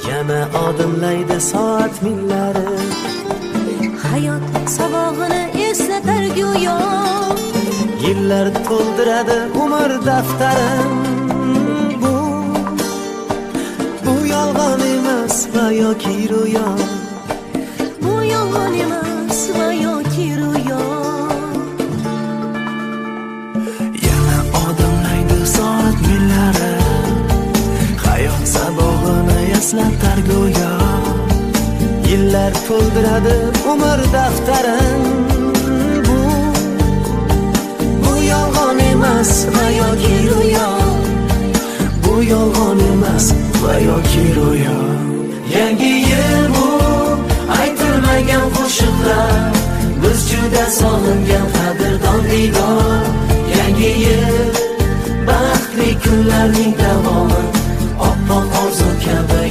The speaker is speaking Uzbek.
yana odimlaydi soat millari. Hayot sabog'ini eslatar go'yo, Yillar to'ldiradi umr daftarim. Bu yolg'on emas va yoki ro'yo. bu yolg'on emas va yoki ro'yo. Yana odimlaydi soat millari, hayot sabog'ini eslatar go'yo. Yillar to'ldiradi umr daftarim. Bu yolg'on emas va yoki ro'yo. Bu yolg'on emas va yoki ro'yo. Yangi yil bu aytilmagan qo'shiqlar, biz juda sog'ingan qadrdon diydor. Yangi yil baxtli kunlarning davomi, oppoq orzu kabi